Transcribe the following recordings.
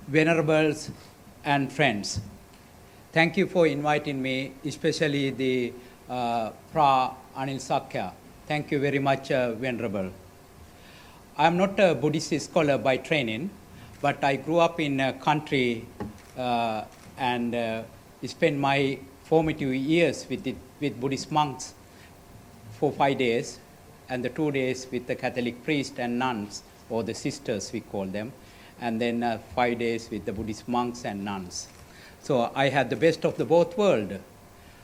venerables and friends. Thank you for inviting me, especially the Pra Anil Sakya. Thank you very much, Venerable. I am not a Buddhist scholar by training, but I grew up in a country and spent my formative years with Buddhist monks for 5 days, and the 2 days with the Catholic priests and nuns, or the sisters we call them, and then 5 days with the Buddhist monks and nuns. So I had the best of the both worlds.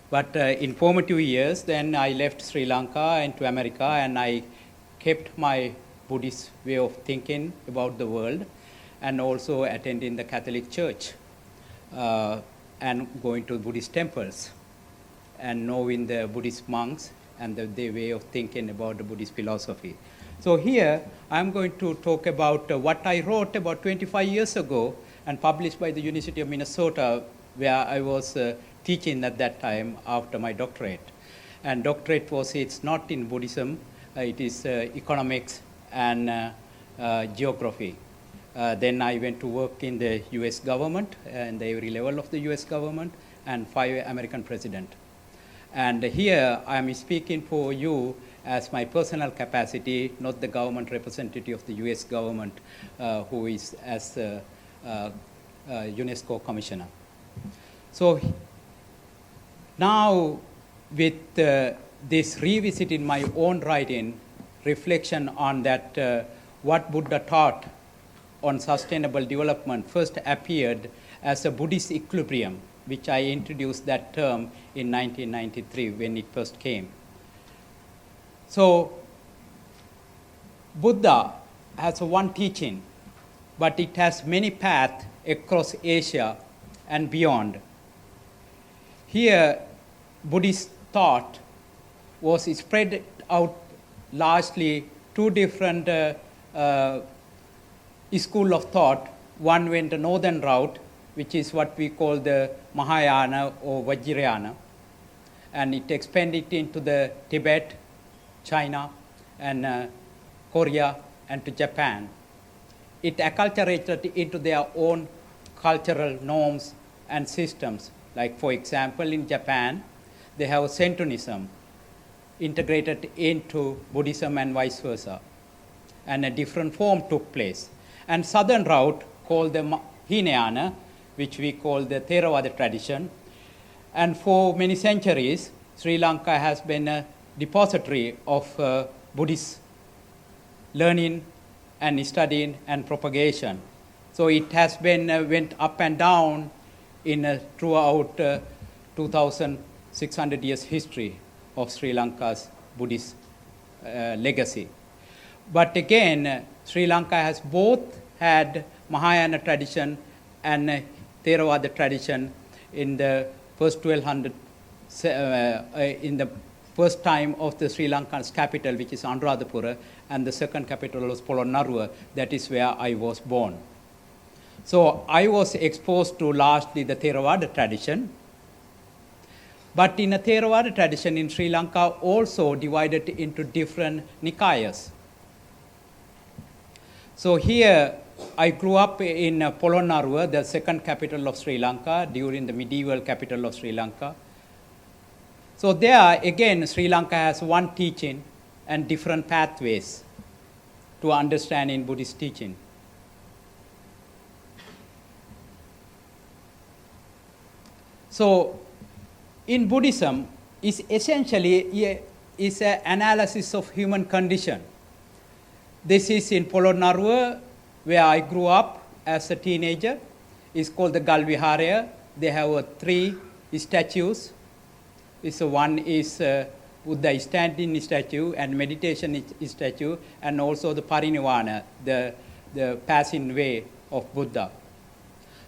But in formative years, then I left Sri Lanka and to America, and I kept my Buddhist way of thinking about the world, and also attending the Catholic Church and going to Buddhist temples and knowing the Buddhist monks and their way of thinking about the Buddhist philosophy. So here I'm going to talk about what I wrote about 25 years ago and published by the University of Minnesota, where I was teaching at that time after my doctorate. And doctorate it's not in Buddhism, it is economics and geography. Then I went to work in the US government, and every level of the US government, and 5 American presidents. And here I am speaking for you as my personal capacity, not the government representative of the US government, who is as UNESCO commissioner. So now with this revisit in my own writing, reflection on that what Buddha taught on sustainable development first appeared as a Buddhist equilibrium, which I introduced that term in 1993 when it first came. So Buddha has one teaching, but it has many paths across Asia and beyond. Here, Buddhist thought was spread out largely 2 different schools of thought. One went the northern route, which is what we call the Mahayana or Vajrayana, and it expanded into the Tibet, China, and Korea, and to Japan. It acculturated into their own cultural norms and systems. Like, for example, in Japan, they have Shintoism integrated into Buddhism and vice versa, and a different form took place. And southern route called the Hinayana, which we call the Theravada tradition. And for many centuries, Sri Lanka has been a depository of Buddhist learning and studying and propagation. So it has been went up and down in throughout 2,600 years history of Sri Lanka's Buddhist legacy. But again, Sri Lanka has both had Mahayana tradition and Theravada tradition in the first 1200, in the first time of the Sri Lanka's capital, which is Anuradhapura, and the second capital was Polonnaruwa. That is where I was born. So I was exposed to largely the Theravada tradition. But in a Theravada tradition in Sri Lanka also divided into different Nikayas. So here I grew up in Polonnaruwa, the second capital of Sri Lanka, during the medieval capital of Sri Lanka. So there again, Sri Lanka has one teaching and different pathways to understanding Buddhist teaching. So in Buddhism is essentially is an analysis of human condition. This is in Polonnaruwa, where I grew up as a teenager. It's called the Galviharaya. They have 3 statues. One is Buddha standing statue and meditation statue, and also the Parinirvana, the passing way of Buddha.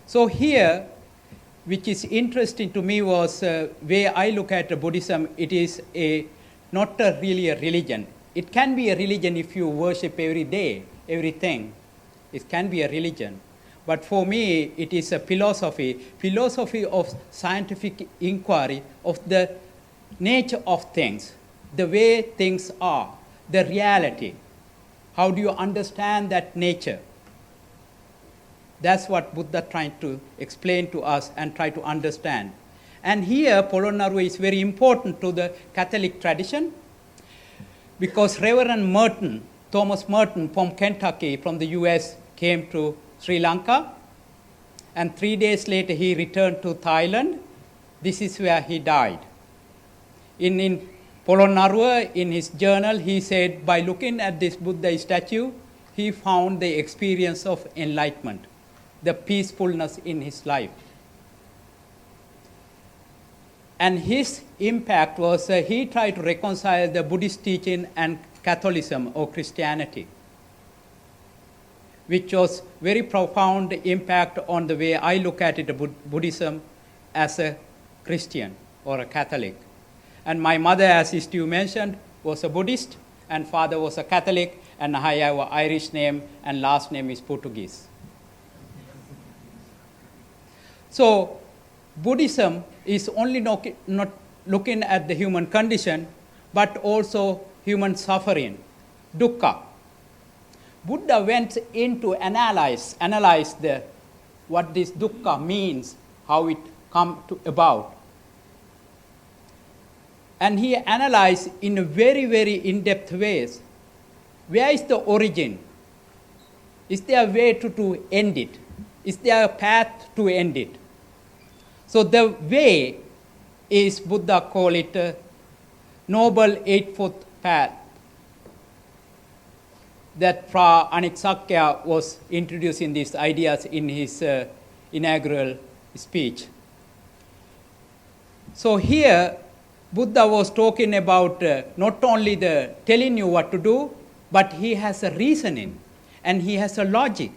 So here, which is interesting to me was way I look at Buddhism, it is not really a religion. It can be a religion if you worship every day, everything. It can be a religion. But for me, it is a philosophy of scientific inquiry of the nature of things, the way things are, the reality. How do you understand that nature? That's what Buddha trying to explain to us and try to understand. And here, Polonnaruwa is very important to the Catholic tradition, because Reverend Merton, Thomas Merton from Kentucky, from the US, came to Sri Lanka, and 3 days later he returned to Thailand. This is where he died. In Polonnaruwa, in his journal, he said, by looking at this Buddha statue, he found the experience of enlightenment, the peacefulness in his life. And his impact was he tried to reconcile the Buddhist teaching and Catholicism or Christianity, which was very profound impact on the way I look at it, Buddhism as a Christian or a Catholic. And my mother, as Steve mentioned, was a Buddhist, and father was a Catholic, and I have an Irish name, and last name is Portuguese. So Buddhism is only not looking at the human condition, but also human suffering, dukkha. Buddha went in to analyze what this dukkha means, how it come about. And he analyzed in a very, very in-depth ways. Where is the origin? Is there a way to end it? Is there a path to end it? So the way is, Buddha call it a noble eightfold path that Pra Sakya was introducing these ideas in his inaugural speech. So here, Buddha was talking about not only the telling you what to do, but he has a reasoning and he has a logic.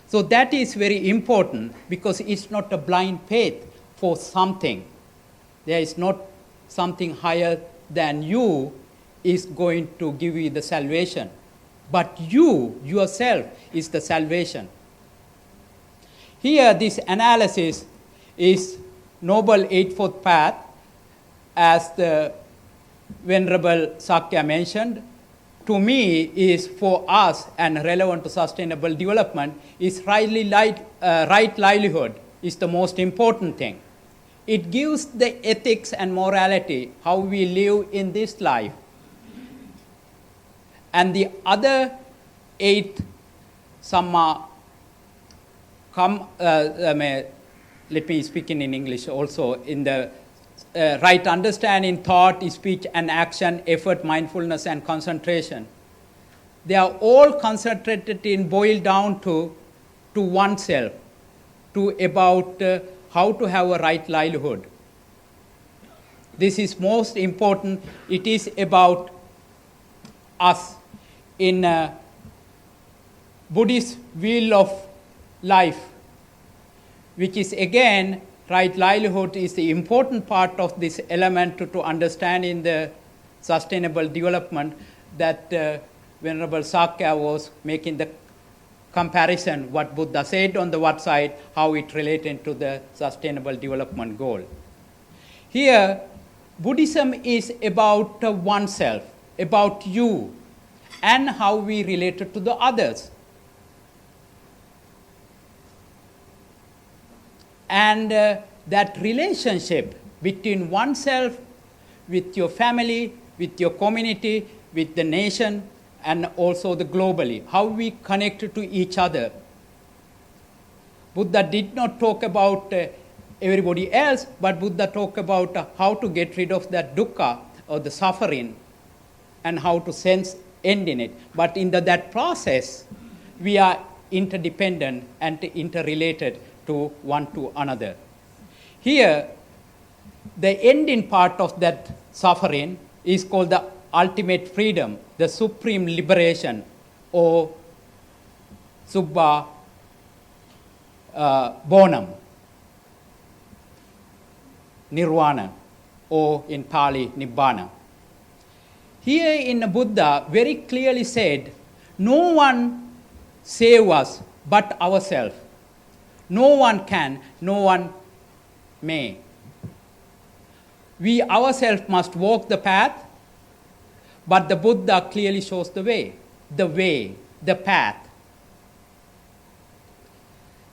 So that is very important, because it's not a blind faith for something. There is not something higher than you is going to give you the salvation, but you yourself is the salvation. Here this analysis is Noble Eightfold Path, as the Venerable Sakya mentioned, to me is for us and relevant to sustainable development is right livelihood is the most important thing. It gives the ethics and morality, how we live in this life. And the other 8 samma let me speak in English also, in the right understanding, thought, speech, and action, effort, mindfulness, and concentration. They are all concentrated in, boiled down to oneself, to about how to have a right livelihood. This is most important. It is about us in Buddhist wheel of life, which is again, right livelihood is the important part of this element to understand in the sustainable development that Venerable Sakya was making the comparison, what Buddha said on the what side, how it related to the sustainable development goal. Here, Buddhism is about oneself, about you, and how we relate to the others. And that relationship between oneself, with your family, with your community, with the nation, and also the globally, how we connect to each other. Buddha did not talk about everybody else, but Buddha talked about how to get rid of that dukkha or the suffering and how to sense end in it. But in that process, we are interdependent and interrelated to one to another. Here, the ending part of that suffering is called the ultimate freedom, the supreme liberation, or subba bonam, nirvana, or in Pali, nibbana. Here in the Buddha very clearly said, no one save us but ourselves. No one can, no one may. We ourselves must walk the path, but the Buddha clearly shows the way, the path.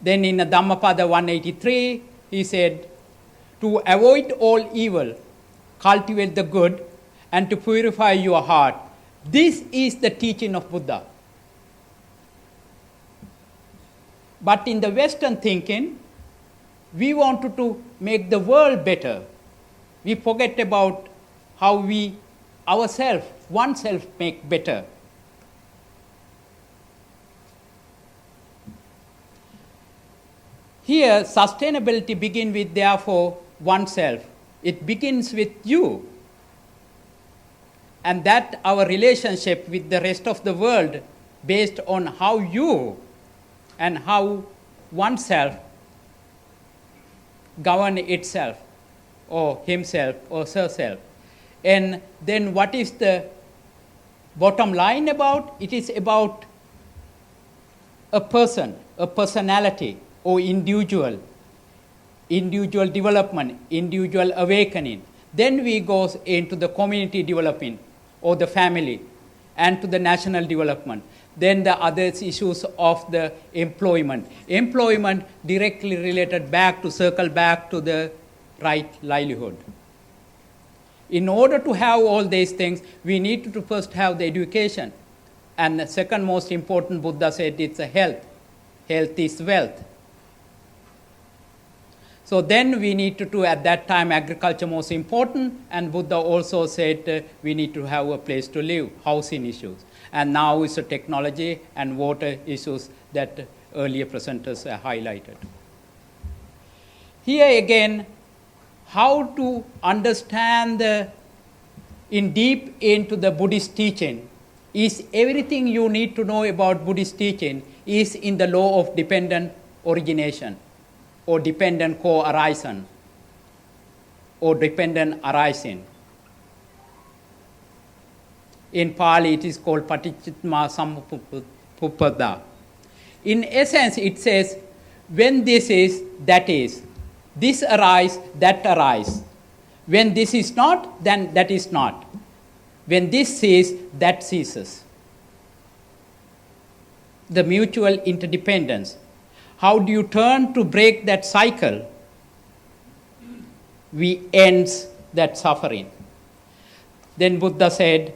Then in Dhammapada 183, he said, to avoid all evil, cultivate the good, and to purify your heart. This is the teaching of Buddha. But in the Western thinking, we wanted to make the world better. We forget about how we ourselves, oneself, make better. Here, sustainability begins with, therefore, oneself. It begins with you. And that our relationship with the rest of the world based on how you and how oneself govern itself or himself or herself. And then what is the bottom line about? It is about a person, a personality or individual development, individual awakening. Then we go into the community development or the family and to the national development. Then the other issues of the employment. Employment directly related back to circle back to the right livelihood. In order to have all these things, we need to first have the education. And the second most important, Buddha said, it's a health. Health is wealth. So then we need to do, at that time, agriculture most important, and Buddha also said we need to have a place to live, housing issues. And now it's the technology and water issues that earlier presenters highlighted. Here again, how to understand in deep into the Buddhist teaching is everything you need to know about Buddhist teaching is in the law of dependent origination, or dependent co-origin, or dependent arising. In Pali, it is called Patichitma Samuppada. In essence, it says, when this is, that is. This arise, that arise. When this is not, then that is not. When this ceases, that ceases. The mutual interdependence. How do you turn to break that cycle? We ends that suffering. Then Buddha said,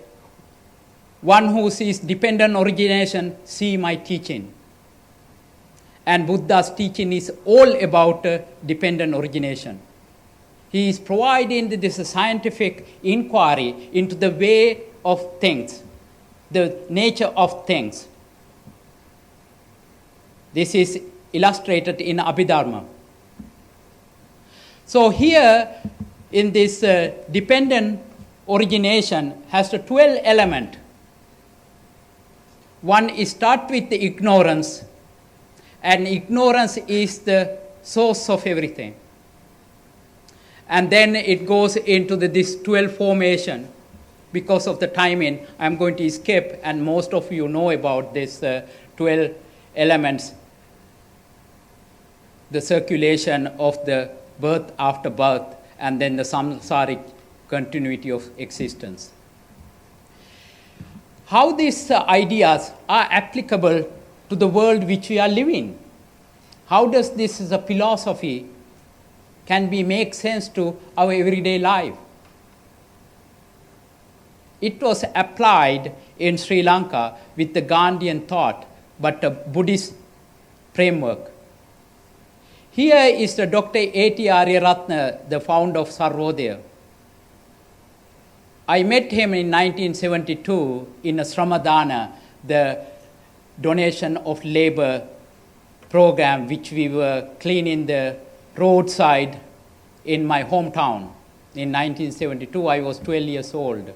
one who sees dependent origination, see my teaching. And Buddha's teaching is all about dependent origination. He is providing this scientific inquiry into the way of things, the nature of things. This is illustrated in Abhidharma. So here, in this dependent origination, has the 12 elements. One is start with the ignorance, and ignorance is the source of everything. And then it goes into this 12 formation. Because of the timing, I'm going to skip, and most of you know about this 12 elements, the circulation of the birth after birth, and then the samsaric continuity of existence. How these ideas are applicable to the world which we are living? How does this as a philosophy can be make sense to our everyday life? It was applied in Sri Lanka with the Gandhian thought, but a Buddhist framework. Here is the Dr. A.T. Aryaratna, the founder of Sarvodaya. I met him in 1972 in a Sramadana, the donation of labor program, which we were cleaning the roadside in my hometown. In 1972, I was 12 years old.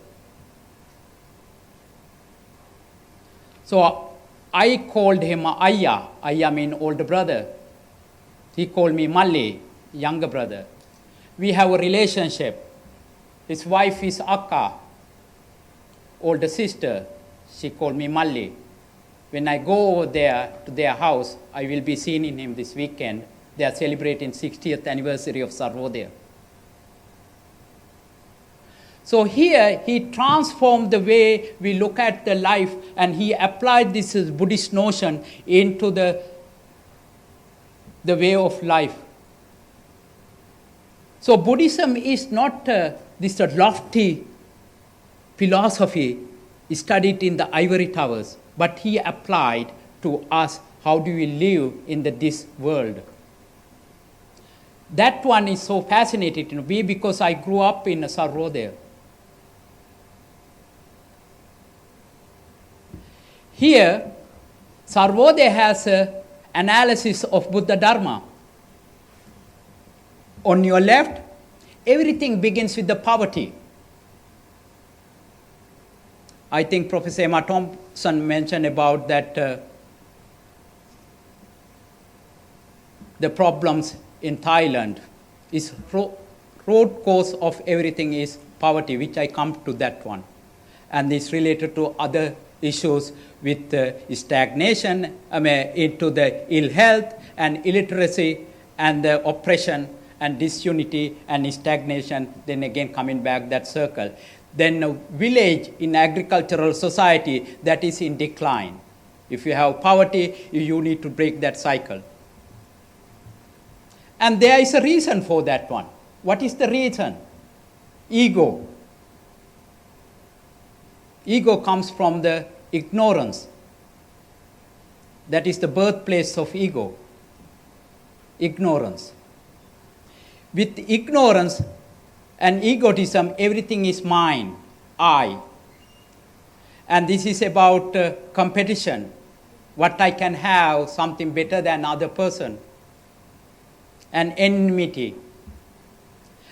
So I called him Ayya. Ayya means older brother. He called me Malli, younger brother. We have a relationship. His wife is Akka, older sister. She called me Malli. When I go over there to their house, I will be seeing him this weekend. They are celebrating 60th anniversary of Sarvodaya. So here, he transformed the way we look at the life, and he applied this Buddhist notion into the the way of life. So Buddhism is not this lofty philosophy studied in the ivory towers, but he applied to us how do we live in this world. That one is so fascinating to me because I grew up in Sarvodaya. Here, Sarvodaya has an analysis of Buddha Dharma. On your left, everything begins with the poverty. I think Professor Emma Thompson mentioned about that the problems in Thailand is root cause of everything is poverty, which I come to that one. And it's related to other issues with stagnation, into the ill health and illiteracy and the oppression and disunity and stagnation, then again coming back that circle. Then a village in agricultural society that is in decline. If you have poverty, you need to break that cycle. And there is a reason for that one. What is the reason? Ego. Ego comes from the ignorance. That is the birthplace of ego. Ignorance. With ignorance and egotism, everything is mine, I. And this is about competition. What I can have, something better than other person. And enmity.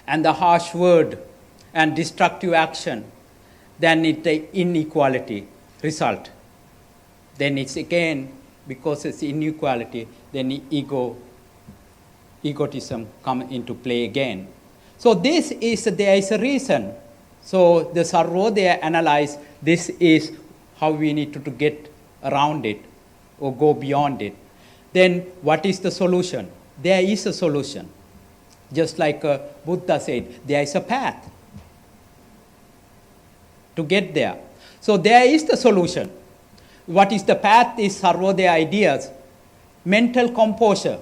And the harsh word and destructive action. Then it's the inequality result. Then it's again, because it's inequality, then egotism come into play again. So there is a reason. So the Sarvodaya analyze this is how we need to get around it or go beyond it. Then what is the solution? There is a solution. Just like Buddha said, there is a path to get there. So there is the solution. What is the path is Sarvodaya ideas. Mental composure.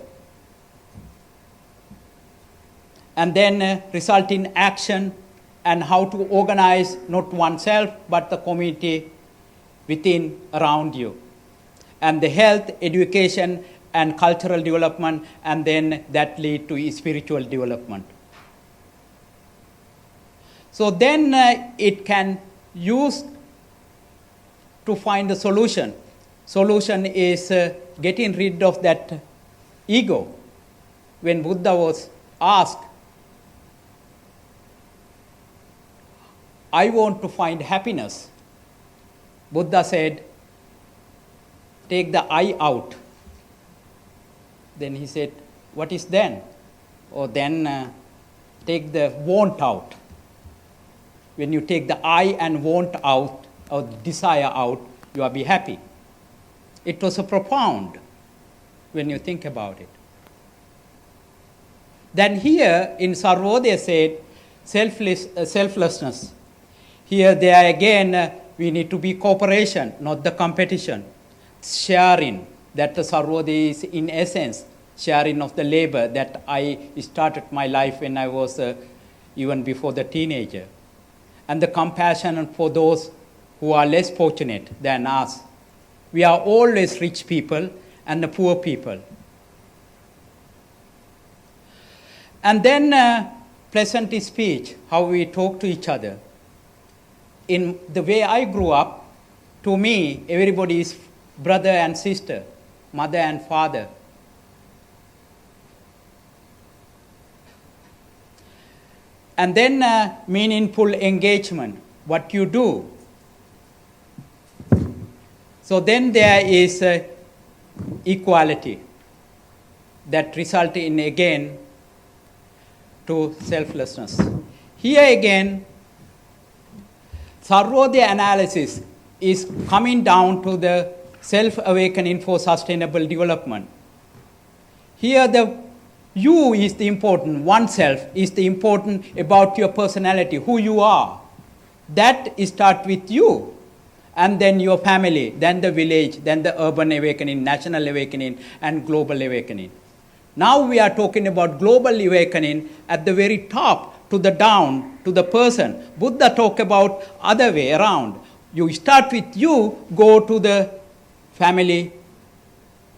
And then result in action and how to organize not oneself but the community within, around you. And the health, education, and cultural development, and then that lead to spiritual development. So then it can use to find the solution. Solution is getting rid of that ego. When Buddha was asked, I want to find happiness. Buddha said, take the I out. Then he said, what is then? Or then take the want out. When you take the I and want out, or desire out, you will be happy. It was a profound when you think about it. Then here in Sarvodaya said, selflessness. Here there again, we need to be cooperation, not the competition. Sharing, that the Sarvodaya is in essence, sharing of the labor that I started my life when I was even before the teenager. And the compassion for those who are less fortunate than us. We are always rich people and the poor people. And then pleasant speech, how we talk to each other. In the way I grew up, to me, everybody is brother and sister, mother and father. And then meaningful engagement, what you do. So then there is equality that result in again to selflessness. Here again, Sarvodaya analysis is coming down to the self-awakening for sustainable development. Here the you is the important, oneself is the important about your personality, who you are. That starts with you, and then your family, then the village, then the urban awakening, national awakening, and global awakening. Now we are talking about global awakening at the very top, to the down, to the person. Buddha talked about other way around. You start with you, go to the family,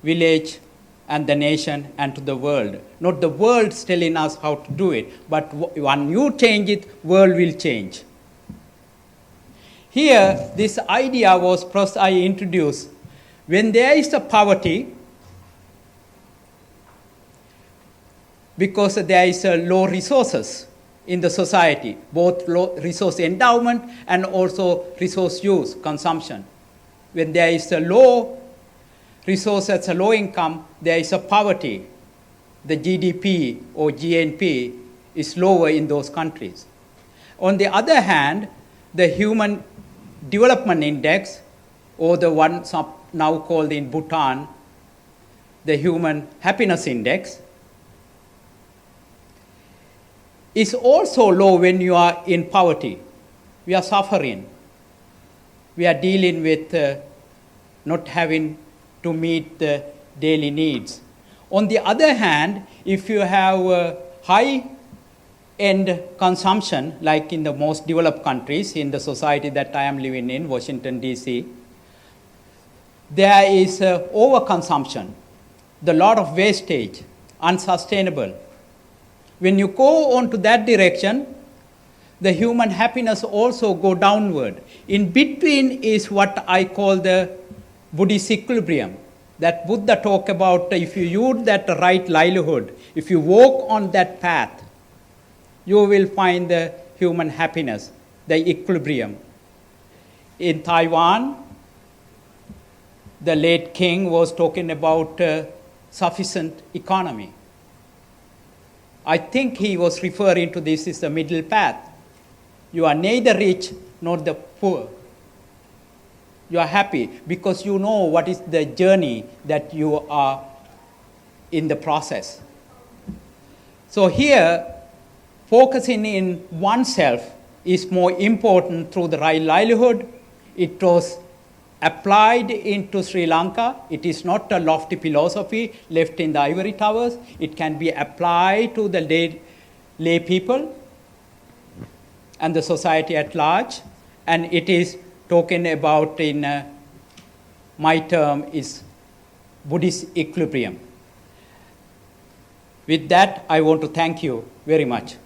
village, and the nation, and to the world. Not the world telling us how to do it, but when you change it, world will change. Here, this idea was first I introduced. When there is a poverty, because there is low resources in the society, both low resource endowment and also resource use, consumption. When there is a low resource at a low income, there is a poverty. The GDP or GNP is lower in those countries. On the other hand, the Human Development Index, or the one now called in Bhutan, the Human Happiness Index, is also low when you are in poverty. We are suffering. We are dealing with not having to meet the daily needs. On the other hand, if you have high-end consumption, like in the most developed countries, in the society that I am living in, Washington, D.C., there is overconsumption, the lot of wastage, unsustainable. When you go on to that direction, the human happiness also go downward. In between is what I call the Buddhist equilibrium, that Buddha talked about. If you use that right livelihood, if you walk on that path, you will find the human happiness, the equilibrium. In Taiwan, the late king was talking about sufficient economy. I think he was referring to this as the middle path. You are neither rich nor the poor. You are happy because you know what is the journey that you are in the process. So here, focusing in oneself is more important through the right livelihood. It was applied into Sri Lanka. It is not a lofty philosophy left in the ivory towers. It can be applied to the lay people and the society at large. And it is talking about, in my term, is Buddhist equilibrium. With that, I want to thank you very much.